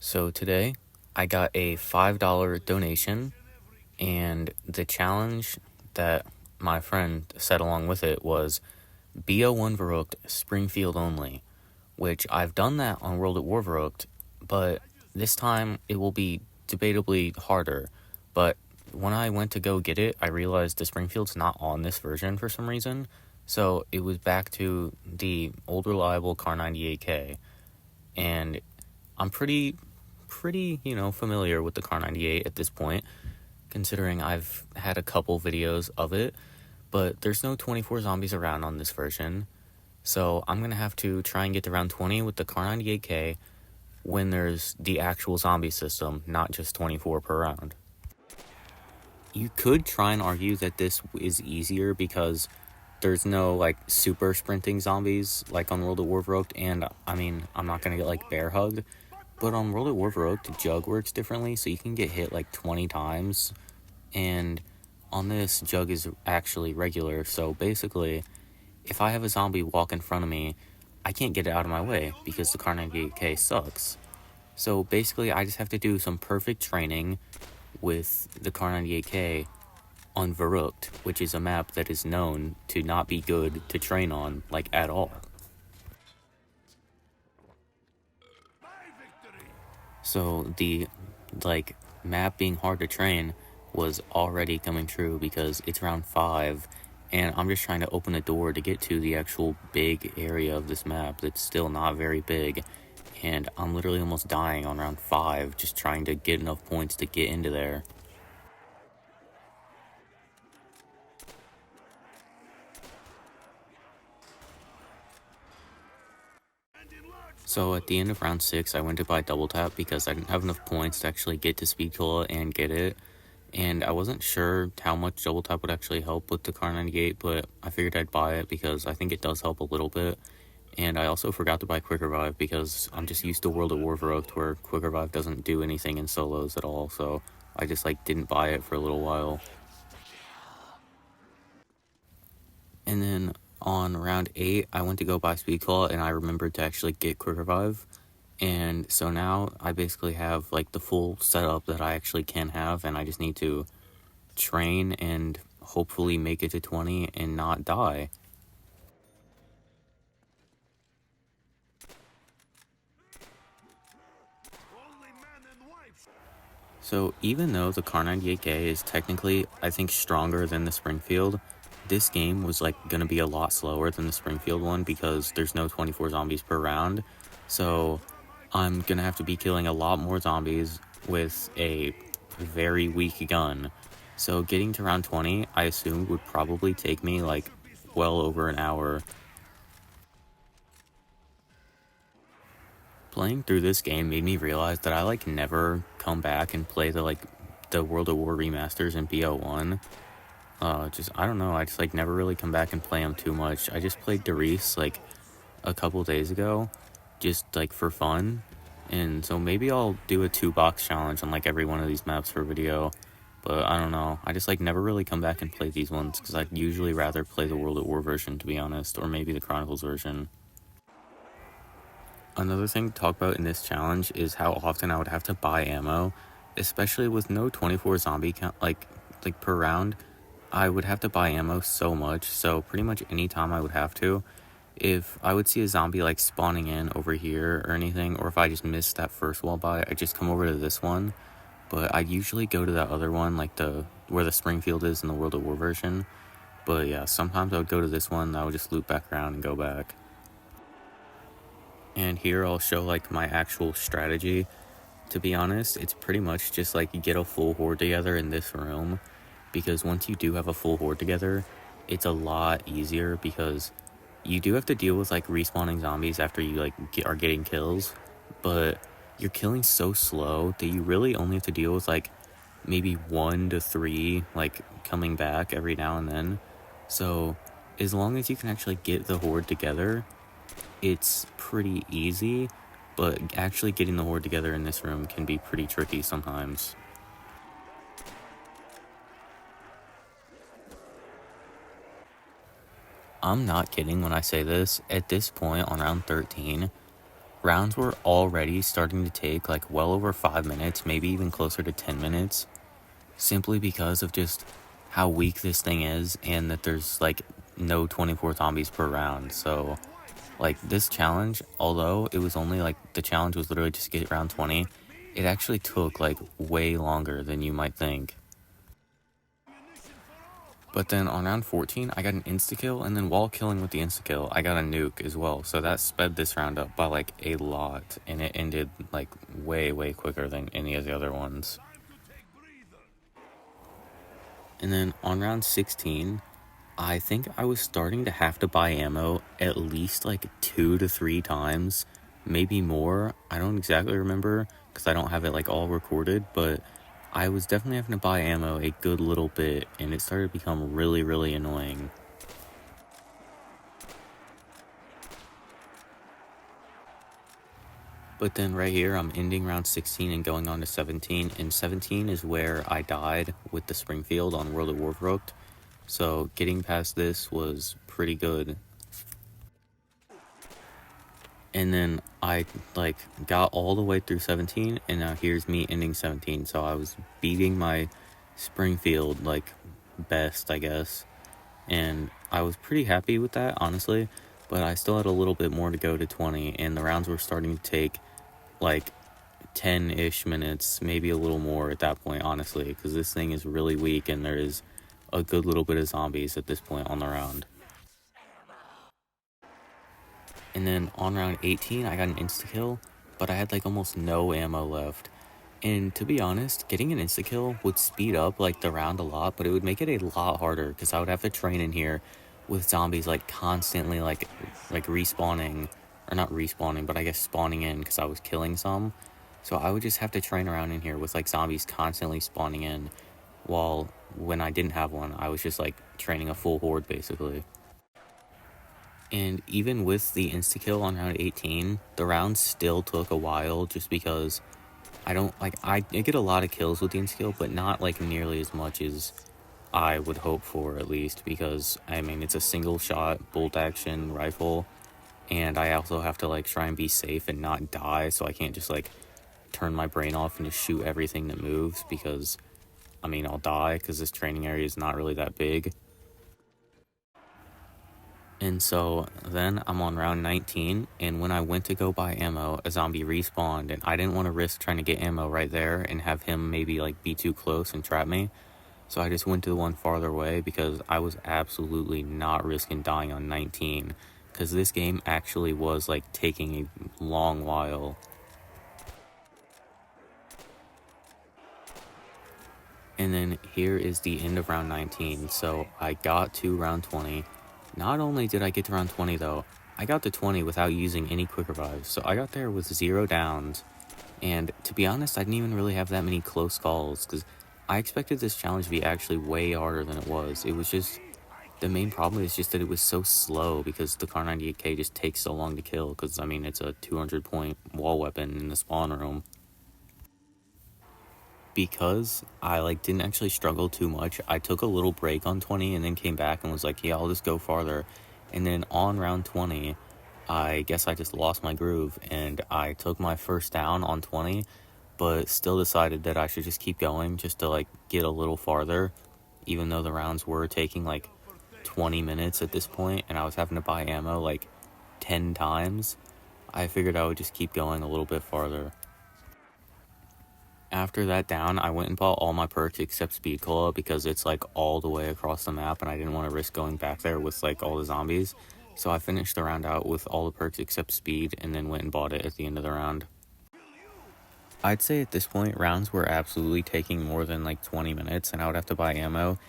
So today I got a $5 donation, and the challenge that my friend said along with it was BO1 Verrückt Springfield only, which I've done that on World at War Verrückt, but this time it will be debatably harder. But when I went to go get it, I realized the Springfield's not on this version for some reason, so it was back to the old reliable Kar98K, and I'm pretty, familiar with the Kar98 at this point, considering I've had a couple videos of it, but there's no 24 zombies around on this version, so I'm gonna have to try and get to round 20 with the Kar98K when there's the actual zombie system, not just 24 per round. You could try and argue that this is easier because there's no, super sprinting zombies like on World at War Verrückt, and, I'm not gonna get, bear hugged, but on World at War Verrückt, Jug works differently, so you can get hit, 20 times, and on this, Jug is actually regular, so basically, if I have a zombie walk in front of me, I can't get it out of my way, because the Kar98K sucks. So basically, I just have to do some perfect training with the Kar98K on Verrückt, which is a map that is known to not be good to train on, at all. So the, map being hard to train was already coming true because it's round 5, and I'm just trying to open a door to get to the actual big area of this map that's still not very big, and I'm literally almost dying on round 5 just trying to get enough points to get into there. So at the end of round 6, I went to buy double tap because I didn't have enough points to actually get to speed cola and get it. And I wasn't sure how much double tap would actually help with the Kar98, but I figured I'd buy it because I think it does help a little bit. And I also forgot to buy Quick Revive because I'm just used to World at War Verrückt where Quick Revive doesn't do anything in solos at all, so I just didn't buy it for a little while. And then on round 8, I went to go buy Speed Claw, and I remembered to actually get Quick Revive. And so now I basically have the full setup that I actually can have, and I just need to train and hopefully make it to 20 and not die. So even though the Kar98K is technically, I think, stronger than the Springfield, this game was gonna be a lot slower than the Springfield one because there's no 24 zombies per round. So I'm gonna have to be killing a lot more zombies with a very weak gun. So getting to round 20, I assume, would probably take me well over an hour. Playing through this game made me realize that I never come back and play the World at War remasters in BO1. I don't know, I just never really come back and play them too much. I just played Derice a couple days ago, just for fun, and so maybe I'll do a 2-box challenge on every one of these maps for a video, but I don't know, I just never really come back and play these ones, because I'd usually rather play the World at War version, to be honest, or maybe the Chronicles version. Another thing to talk about in this challenge is how often I would have to buy ammo, especially with no 24 zombie count, per round. I would have to buy ammo so much, so pretty much any time I would have to. If I would see a zombie spawning in over here or anything, or if I just missed that first wall buy, I'd just come over to this one. But I'd usually go to that other one, where the Springfield is in the World at War version. But yeah, sometimes I would go to this one, and I would just loop back around and go back. And here I'll show my actual strategy. To be honest, it's pretty much just get a full horde together in this room, because once you do have a full horde together, it's a lot easier because you do have to deal with respawning zombies after you are getting kills, but you're killing so slow that you really only have to deal with maybe 1 to 3 coming back every now and then. So as long as you can actually get the horde together, it's pretty easy, but actually getting the horde together in this room can be pretty tricky sometimes. I'm not kidding when I say this. At this point on round 13, rounds were already starting to take like well over 5 minutes, maybe even closer to 10 minutes, simply because of just how weak this thing is and that there's like no 24 zombies per round. So like this challenge, although it was only like the challenge was literally just get round 20, it actually took like way longer than you might think. But then on round 14, I got an insta-kill, and then while killing with the insta-kill, I got a nuke as well. So that sped this round up by like a lot, and it ended like way, way quicker than any of the other ones. And then on round 16, I think I was starting to have to buy ammo at least like 2 to 3 times, maybe more. I don't exactly remember because I don't have it like all recorded, but I was definitely having to buy ammo a good little bit, and it started to become really, really annoying. But then right here, I'm ending round 16 and going on to 17, and 17 is where I died with the Springfield on World of Warcraft. So getting past this was pretty good. And then I like got all the way through 17, and now here's me ending 17. So I was beating my Springfield like best, I guess, and I was pretty happy with that, honestly. But I still had a little bit more to go to 20, and the rounds were starting to take like 10-ish minutes, maybe a little more at that point, honestly, because this thing is really weak and there is a good little bit of zombies at this point on the round. And then on round 18, I got an insta-kill, but I had like almost no ammo left. And to be honest, getting an insta-kill would speed up like the round a lot, but it would make it a lot harder because I would have to train in here with zombies like constantly like respawning, or not respawning, but I guess spawning in because I was killing some. So I would just have to train around in here with like zombies constantly spawning in, while when I didn't have one, I was just like training a full horde basically. And even with the insta-kill on round 18, the round still took a while just because I don't, like, I get a lot of kills with the insta-kill, but not, like, nearly as much as I would hope for, at least, because, I mean, it's a single-shot, bolt-action rifle, and I also have to, like, try and be safe and not die, so I can't just, like, turn my brain off and just shoot everything that moves, because, I mean, I'll die, because this training area is not really that big. And so then I'm on round 19, and when I went to go buy ammo, a zombie respawned, and I didn't want to risk trying to get ammo right there and have him maybe like be too close and trap me. So I just went to the one farther away because I was absolutely not risking dying on 19, because this game actually was like taking a long while. And then here is the end of round 19. So I got to round 20. Not only did I get to round 20 though, I got to 20 without using any quick revives. So I got there with 0 downs. And to be honest, I didn't even really have that many close calls because I expected this challenge to be actually way harder than it was. It was just, the main problem is just that it was so slow because the Kar98K just takes so long to kill because, I mean, it's a 200-point wall weapon in the spawn room. Because I like didn't actually struggle too much, I took a little break on 20 and then came back and was like, yeah, I'll just go farther. And then on round 20, I guess I just lost my groove and I took my first down on 20, but still decided that I should just keep going just to like get a little farther, even though the rounds were taking like 20 minutes at this point and I was having to buy ammo like 10 times. I figured I would just keep going a little bit farther. After that down, I went and bought all my perks except Speed Cola because it's like all the way across the map and I didn't want to risk going back there with like all the zombies. So I finished the round out with all the perks except Speed and then went and bought it at the end of the round. I'd say at this point, rounds were absolutely taking more than like 20 minutes and I would have to buy ammo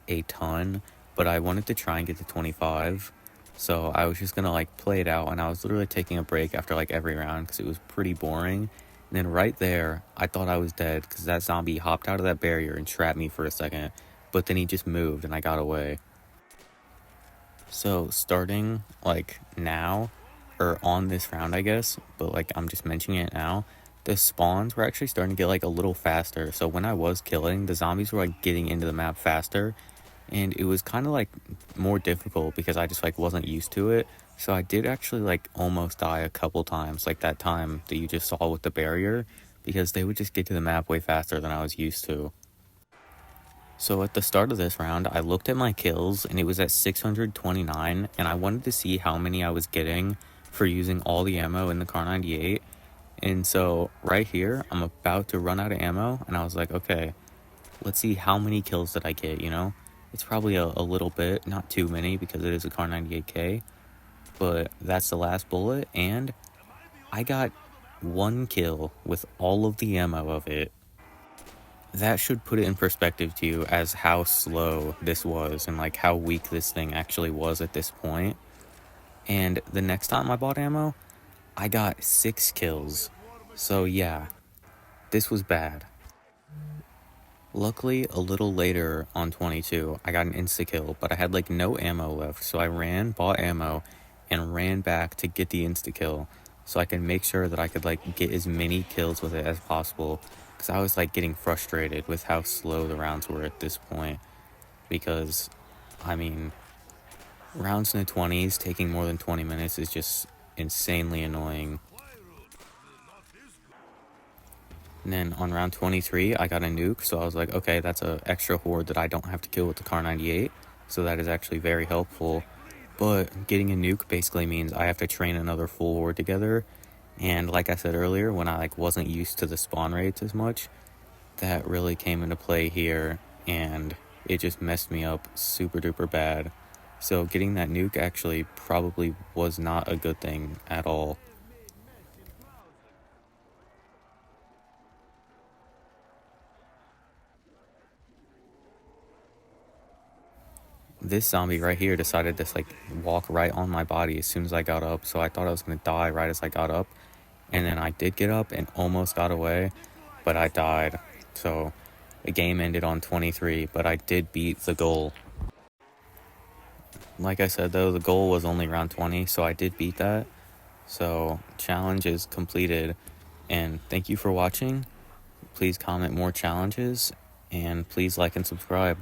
a ton, but I wanted to try and get to 25. So I was just gonna like play it out and I was literally taking a break after like every round because it was pretty boring. And then right there, I thought I was dead because that zombie hopped out of that barrier and trapped me for a second, but then he just moved and I got away. So starting like now, or on this round, I guess, but like I'm just mentioning it now, the spawns were actually starting to get like a little faster. So when I was killing, the zombies were like getting into the map faster. and it was kind of like more difficult because I just like wasn't used to it. So I did actually like almost die a couple times, like that time that you just saw with the barrier, because they would just get to the map way faster than I was used to. So at the start of this round, I looked at my kills and it was at 629, and I wanted to see how many I was getting for using all the ammo in the Kar98. And so right here, I'm about to run out of ammo, and I was like, okay, let's see how many kills did I get, you know? It's probably a little bit, not too many because it is a Kar98K, but that's the last bullet, and I got one kill with all of the ammo of it. That should put it in perspective to you as how slow this was and like how weak this thing actually was at this point. And the next time I bought ammo, I got 6 kills. So yeah, this was bad. Luckily, a little later on 22, I got an insta-kill, but I had like no ammo left, so I ran, bought ammo, and ran back to get the insta-kill so I could make sure that I could like get as many kills with it as possible, because I was like getting frustrated with how slow the rounds were at this point, because, I mean, rounds in the 20s taking more than 20 minutes is just insanely annoying. And then on round 23, I got a nuke, so I was like, okay, that's an extra horde that I don't have to kill with the Kar98, so that is actually very helpful. But getting a nuke basically means I have to train another full horde together, and like I said earlier, when I like wasn't used to the spawn rates as much, that really came into play here, and it just messed me up super duper bad. So getting that nuke actually probably was not a good thing at all. This zombie right here decided to like walk right on my body as soon as I got up, so I thought I was gonna die right as I got up, and then I did get up and almost got away, but I died. So the game ended on 23, but I did beat the goal. Like I said though, the goal was only round 20, so I did beat that. So challenge is completed, and thank you for watching. Please comment more challenges, and please like and subscribe.